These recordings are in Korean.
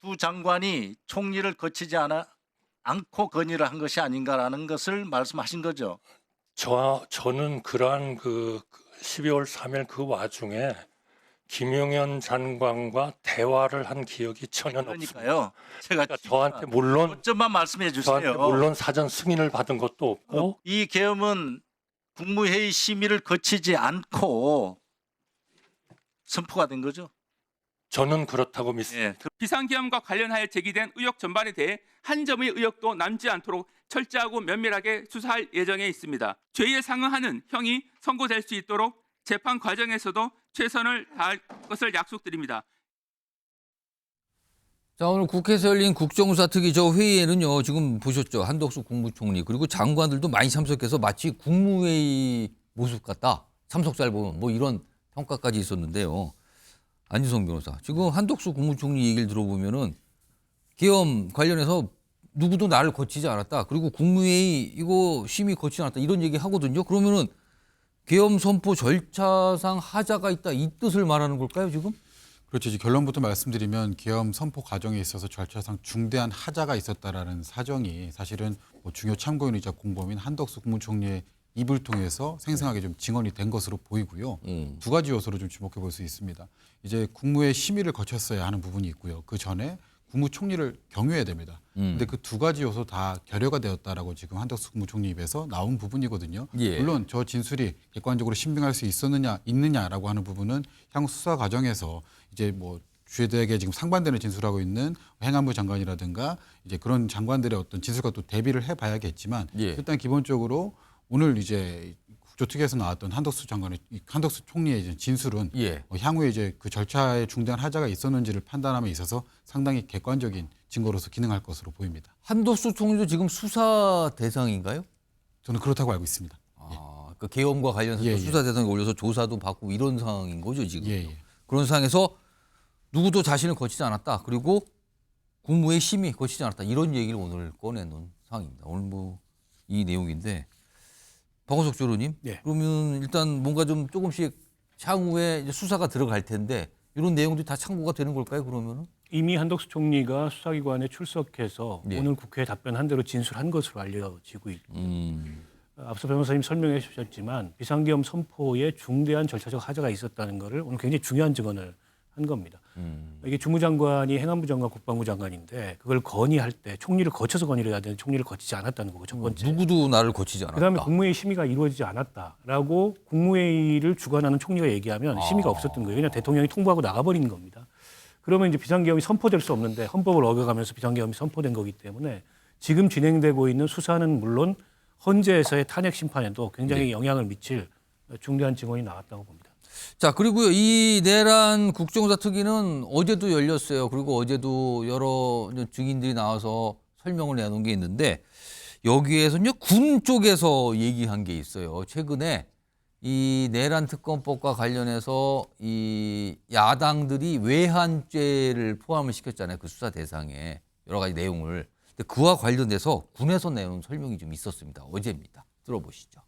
두 장관이 총리를 거치지 않고 건의를 한 것이 아닌가라는 것을 말씀하신 거죠. 저는 그러한 12월 3일 그 와중에 김용현 장관과 대화를 한 기억이 전혀 없습니다. 그러니까요. 제가 그러니까 저한테 물론 점만 말씀해 주세요. 사전 승인을 받은 것도 없고 이 계엄은 국무회의 심의를 거치지 않고 선포가 된 거죠. 저는 그렇다고 믿습니다. 예. 비상계엄과 관련하여 제기된 의혹 전반에 대해 한 점의 의혹도 남지 않도록 철저하고 면밀하게 수사할 예정에 있습니다. 죄에 상응하는 형이 선고될 수 있도록 재판 과정에서도 최선을 다할 것을 약속드립니다. 자, 오늘 국회에서 열린 국정수사특위 저 회의에는요, 지금 보셨죠. 한덕수 국무총리 그리고 장관들도 많이 참석해서 마치 국무회의 모습 같다. 참석자를 보면 뭐 이런 평가까지 있었는데요. 안지성 변호사, 지금 한덕수 국무총리 얘기를 들어보면은 계엄 관련해서 누구도 나를 거치지 않았다. 그리고 국무회의 이거 심의 거치지 않았다. 이런 얘기 하거든요. 그러면은 계엄 선포 절차상 하자가 있다. 이 뜻을 말하는 걸까요, 지금? 그렇죠. 이제 결론부터 말씀드리면 계엄 선포 과정에 있어서 절차상 중대한 하자가 있었다라는 사정이 사실은 뭐 중요 참고인이자 공범인 한덕수 국무총리의 입을 통해서 생생하게 좀 증언이 된 것으로 보이고요. 두 가지 요소로 좀 주목해 볼 수 있습니다. 이제 국무회 심의를 거쳤어야 하는 부분이 있고요. 그 전에 국무총리를 경유해야 됩니다. 근데 그 두 가지 요소 다 결여가 되었다라고 지금 한덕수 국무총리 입에서 나온 부분이거든요. 예. 물론 저 진술이 객관적으로 신빙할 수 있느냐라고 하는 부분은 향후 수사 과정에서 이제 뭐 주에대에게 지금 상반되는 진술하고 있는 행안부 장관이라든가 이제 그런 장관들의 어떤 진술과 또 대비를 해봐야겠지만 예. 일단 기본적으로 오늘 이제 국조특위에서 나왔던 한덕수 총리의 이제 진술은 예. 향후에 이제 그 절차에 중대한 하자가 있었는지를 판단함에 있어서 상당히 객관적인 증거로서 기능할 것으로 보입니다. 한덕수 총리도 지금 수사 대상인가요? 저는 그렇다고 알고 있습니다. 아, 그 계엄과 관련해서 예, 예. 수사 대상에 올려서 조사도 받고 이런 상황인 거죠, 지금. 예, 예. 그런 상황에서 누구도 자신을 거치지 않았다. 그리고 국무회의 심의 거치지 않았다. 이런 얘기를 오늘 꺼내놓은 상황입니다. 오늘 뭐 이 내용인데 박원석 주로님, 네. 그러면 일단 뭔가 좀 조금씩 향후에 이제 수사가 들어갈 텐데 이런 내용들이 다 참고가 되는 걸까요? 그러면은? 이미 한덕수 총리가 수사기관에 출석해서 네. 오늘 국회에 답변한 대로 진술한 것으로 알려지고 있고 앞서 변호사님 설명해 주셨지만 비상계엄 선포에 중대한 절차적 하자가 있었다는 것을 오늘 굉장히 중요한 증언을 한 겁니다. 이게 주무장관이 행안부 장관, 국방부 장관인데 그걸 건의할 때 총리를 거쳐서 건의를 해야 되는데 총리를 거치지 않았다는 거고 첫 번째. 누구도 나를 거치지 않았다. 그다음에 국무회의 심의가 이루어지지 않았다라고 국무회의를 주관하는 총리가 얘기하면 심의가 없었던 거예요. 그냥 대통령이 통보하고 나가버리는 겁니다. 그러면 이제 비상계엄이 선포될 수 없는데 헌법을 어겨가면서 비상계엄이 선포된 거기 때문에 지금 진행되고 있는 수사는 물론 헌재에서의 탄핵 심판에도 굉장히 영향을 미칠 중대한 증언이 나왔다고 봅니다. 자, 그리고요, 이 내란 국정조사특위는 어제도 열렸어요. 그리고 어제도 여러 증인들이 나와서 설명을 내놓은 게 있는데 여기에서는요, 군 쪽에서 얘기한 게 있어요. 최근에 이 내란 특검법과 관련해서 이 야당들이 외환죄를 포함을 시켰잖아요. 그 수사 대상에 여러 가지 내용을. 근데 그와 관련돼서 군에서 내놓은 설명이 좀 있었습니다. 어제입니다. 들어보시죠.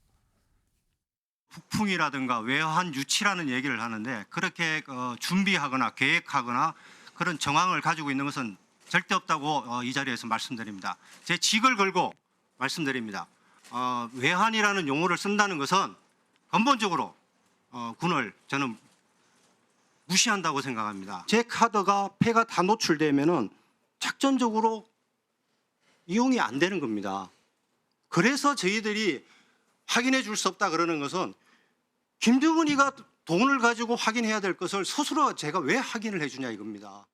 북풍이라든가 외환 유치라는 얘기를 하는데 그렇게 준비하거나 계획하거나 그런 정황을 가지고 있는 것은 절대 없다고 이 자리에서 말씀드립니다. 제 직을 걸고 말씀드립니다. 외환이라는 용어를 쓴다는 것은 근본적으로 군을 저는 무시한다고 생각합니다. 제 카드가 패가 다 노출되면은 작전적으로 이용이 안 되는 겁니다. 그래서 저희들이 확인해 줄 수 없다 그러는 것은 김정은이가 돈을 가지고 확인해야 될 것을 스스로 제가 왜 확인을 해주냐 이겁니다.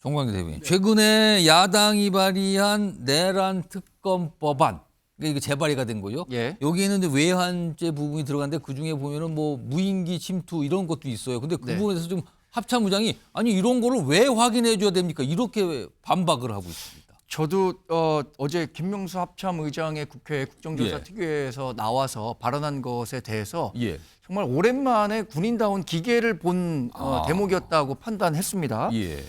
정광재 대변인, 최근에 야당이 발의한 내란 특검 법안, 이게 재발의가 된 거죠. 예. 여기 있는데 외환죄 부분이 들어갔는데 그 중에 보면은 뭐 무인기 침투 이런 것도 있어요. 근데 그 네. 부분에 대해서 좀 합참의장이 아니 이런 거를 왜 확인해 줘야 됩니까? 이렇게 반박을 하고 있습니다. 저도 어제 김명수 합참의장의 국회 국정조사특위에서 나와서 발언한 것에 대해서 예. 정말 오랜만에 군인다운 기계를 본 대목이었다고 판단했습니다. 예.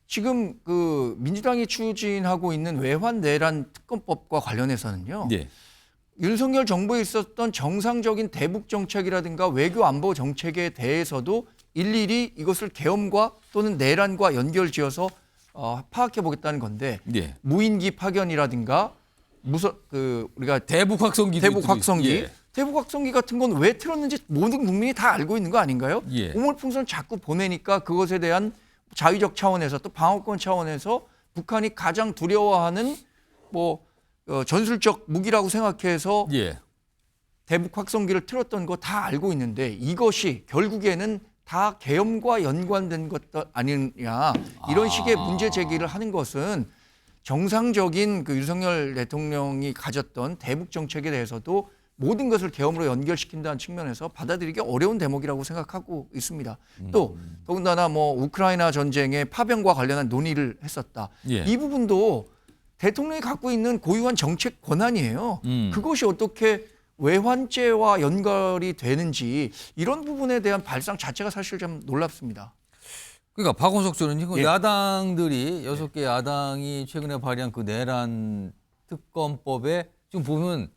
지금 그 민주당이 추진하고 있는 외환 내란 특검법과 관련해서는요. 예. 윤석열 정부에 있었던 정상적인 대북 정책이라든가 외교 안보 정책에 대해서도 일일이 이것을 계엄과 또는 내란과 연결지어서 파악해 보겠다는 건데 예. 무인기 파견이라든가 우리가 대북 확성기 대북 확성기 같은 건 왜 틀었는지 모든 국민이 다 알고 있는 거 아닌가요? 예. 우물풍선 자꾸 보내니까 그것에 대한 자위적 차원에서 또 방어권 차원에서 북한이 가장 두려워하는 전술적 무기라고 생각해서 예. 대북 확성기를 틀었던 거 다 알고 있는데 이것이 결국에는 다 계엄과 연관된 것 아니냐 이런 식의 문제 제기를 하는 것은 정상적인 그 윤석열 대통령이 가졌던 대북 정책에 대해서도 모든 것을 계엄으로 연결시킨다는 측면에서 받아들이기 어려운 대목이라고 생각하고 있습니다. 또 더군다나 우크라이나 전쟁의 파병과 관련한 논의를 했었다. 예. 이 부분도 대통령이 갖고 있는 고유한 정책 권한이에요. 그것이 어떻게 외환죄와 연결이 되는지 이런 부분에 대한 발상 자체가 사실 좀 놀랍습니다. 그러니까 박원석 의원님, 예. 야당들이 6개 야당이 최근에 발의한 그 내란 특검법에 지금 보면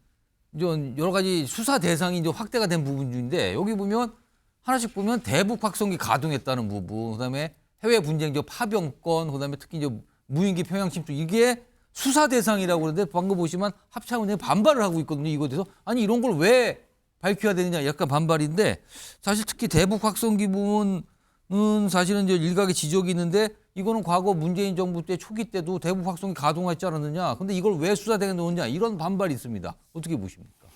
이제 여러 가지 수사 대상이 이제 확대가 된 부분 중인데 여기 보면 하나씩 보면 대북 확성기 가동했다는 부분, 그다음에 해외 분쟁 파병권, 그다음에 특히 이제 무인기 평양 침투 이게 수사 대상이라고 그러는데 방금 보시면 합참의원이 반발을 하고 있거든요. 이거에 대해서 아니 이런 걸 왜 밝혀야 되느냐 약간 반발인데 사실 특히 대북 확성기 부분은 사실은 이제 일각의 지적이 있는데 이거는 과거 문재인 정부 때 초기 때도 대북 확성기 가동했지 않았느냐. 근데 이걸 왜 수사대에 넣느냐 이런 반발이 있습니다. 어떻게 보십니까?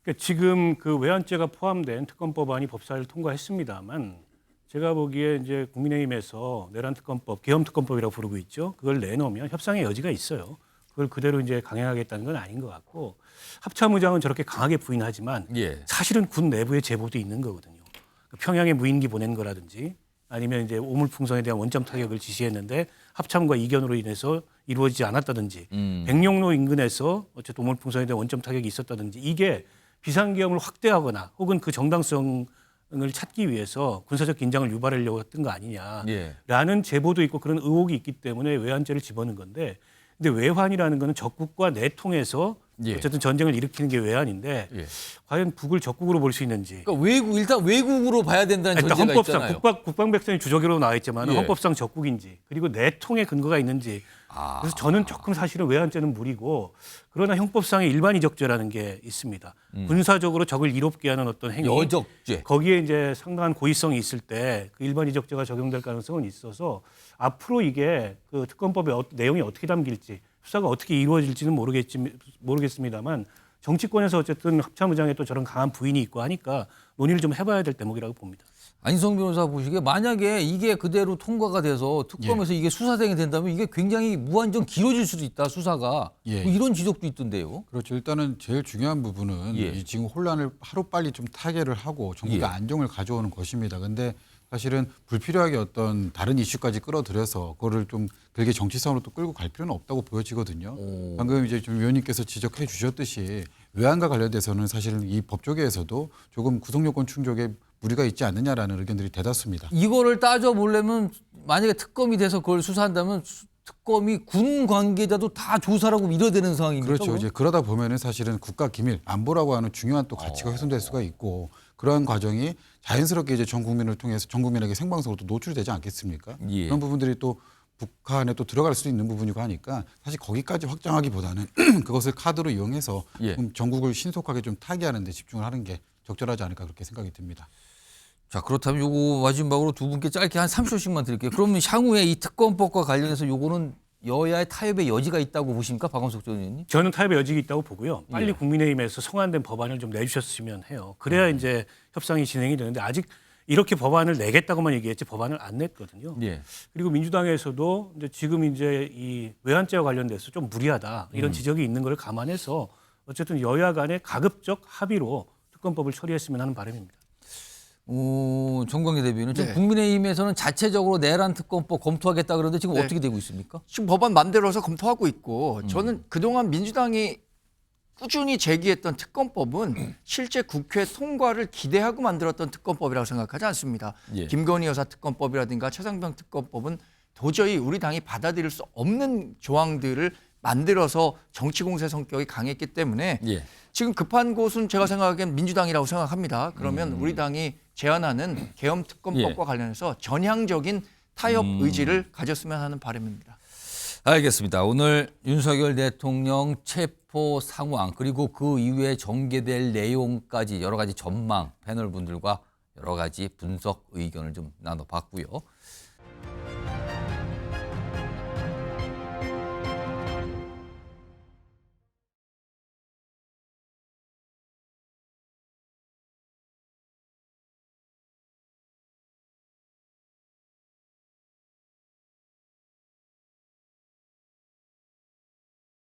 그러니까 지금 그 외환죄가 포함된 특검법안이 법사위를 통과했습니다만 제가 보기에 이제 국민의힘에서 내란 특검법, 계엄 특검법이라고 부르고 있죠. 그걸 내놓으면 협상의 여지가 있어요. 그걸 그대로 이제 강행하겠다는 건 아닌 것 같고 합참의장은 저렇게 강하게 부인하지만 예. 사실은 군 내부에 제보도 있는 거거든요. 평양에 무인기 보낸 거라든지 아니면 이제 오물풍선에 대한 원점 타격을 지시했는데 합참과 이견으로 인해서 이루어지지 않았다든지 백령로 인근에서 어쨌든 오물풍선에 대한 원점 타격이 있었다든지 이게 비상계엄을 확대하거나 혹은 그 정당성을 찾기 위해서 군사적 긴장을 유발하려고 했던 거 아니냐라는 예. 제보도 있고 그런 의혹이 있기 때문에 외환죄를 집어넣은 건데 근데 외환이라는 거는 적국과 내통해서 예. 어쨌든 전쟁을 일으키는 게 외환인데 예. 과연 북을 적국으로 볼 수 있는지 그러니까 일단 외국으로 봐야 된다는 일단 전제가 헌법상 있잖아요. 국방백성이 주적으로 나와 있지만 예. 헌법상 적국인지 그리고 내통의 근거가 있는지 그래서 저는 조금 사실은 외환죄는 무리고 그러나 형법상의 일반이적죄라는 게 있습니다. 군사적으로 적을 이롭게 하는 어떤 행위 여적죄. 거기에 이제 상당한 고의성이 있을 때 그 일반이적죄가 적용될 가능성은 있어서 앞으로 이게 그 특검법의 내용이 어떻게 담길지 수사가 어떻게 이루어질지는 모르겠습니다만 정치권에서 어쨌든 합참의장에 또 저런 강한 부인이 있고 하니까 논의를 좀 해봐야 될 대목이라고 봅니다. 안희성 변호사 보시기에 만약에 이게 그대로 통과가 돼서 특검에서 이게 수사대행이 된다면 이게 굉장히 무한정 길어질 수도 있다 수사가 예. 뭐 이런 지적도 있던데요. 그렇죠. 일단은 제일 중요한 부분은 예. 이 지금 혼란을 하루빨리 좀 타개를 하고 정부가 예. 안정을 가져오는 것입니다. 근데 사실은 불필요하게 어떤 다른 이슈까지 끌어들여서 그거를 좀 길게 정치성으로 또 끌고 갈 필요는 없다고 보여지거든요. 방금 이제 좀 위원님께서 지적해 주셨듯이 외환과 관련돼서는 사실은 이 법조계에서도 조금 구속요건 충족에 무리가 있지 않느냐라는 의견들이 대다수입니다. 이거를 따져보려면 만약에 특검이 돼서 그걸 수사한다면 특검이 군 관계자도 다 조사라고 밀어야 되는 상황입니까? 그렇죠. 이제 그러다 보면은 사실은 국가 기밀, 안보라고 하는 중요한 또 가치가 훼손될 수가 있고 그러한 과정이 자연스럽게 이제 전 국민을 통해서 전 국민에게 생방송으로 또 노출되지 않겠습니까? 예. 그런 부분들이 또 북한에 또 들어갈 수 있는 부분이고 하니까 사실 거기까지 확장하기보다는 그것을 카드로 이용해서 예. 좀 전국을 신속하게 좀 타개하는 데 집중을 하는 게 적절하지 않을까 그렇게 생각이 듭니다. 자 그렇다면 요거 마지막으로 두 분께 짧게 한 30초씩만 드릴게요. 그러면 향후에 이 특검법과 관련해서 요거는 여야의 타협의 여지가 있다고 보십니까? 박원석 전 의원님? 저는 타협의 여지가 있다고 보고요. 빨리 예. 국민의힘에서 성안된 법안을 좀 내주셨으면 해요. 그래야 이제 협상이 진행이 되는데 아직 이렇게 법안을 내겠다고만 얘기했지 법안을 안 냈거든요. 예. 그리고 민주당에서도 이제 지금 이제 이 외환죄와 관련돼서 좀 무리하다 이런 지적이 있는 걸 감안해서 어쨌든 여야 간의 가급적 합의로 특검법을 처리했으면 하는 바람입니다. 정광재 대변인, 지금 네. 국민의힘에서는 자체적으로 내란 특검법 검토하겠다 그러는데 지금 네. 어떻게 되고 있습니까? 지금 법안 만들어서 검토하고 있고 저는 그동안 민주당이 꾸준히 제기했던 특검법은 실제 국회 통과를 기대하고 만들었던 특검법이라고 생각하지 않습니다. 예. 김건희 여사 특검법이라든가 최상병 특검법은 도저히 우리 당이 받아들일 수 없는 조항들을 만들어서 정치 공세 성격이 강했기 때문에 예. 지금 급한 곳은 제가 생각하기엔 민주당이라고 생각합니다. 그러면 우리 당이 제안하는 계엄 특검법과 관련해서 전향적인 타협 의지를 가졌으면 하는 바람입니다. 알겠습니다. 오늘 윤석열 대통령 체포 상황 그리고 그 이후에 전개될 내용까지 여러 가지 전망 패널 분들과 여러 가지 분석 의견을 좀 나눠봤고요.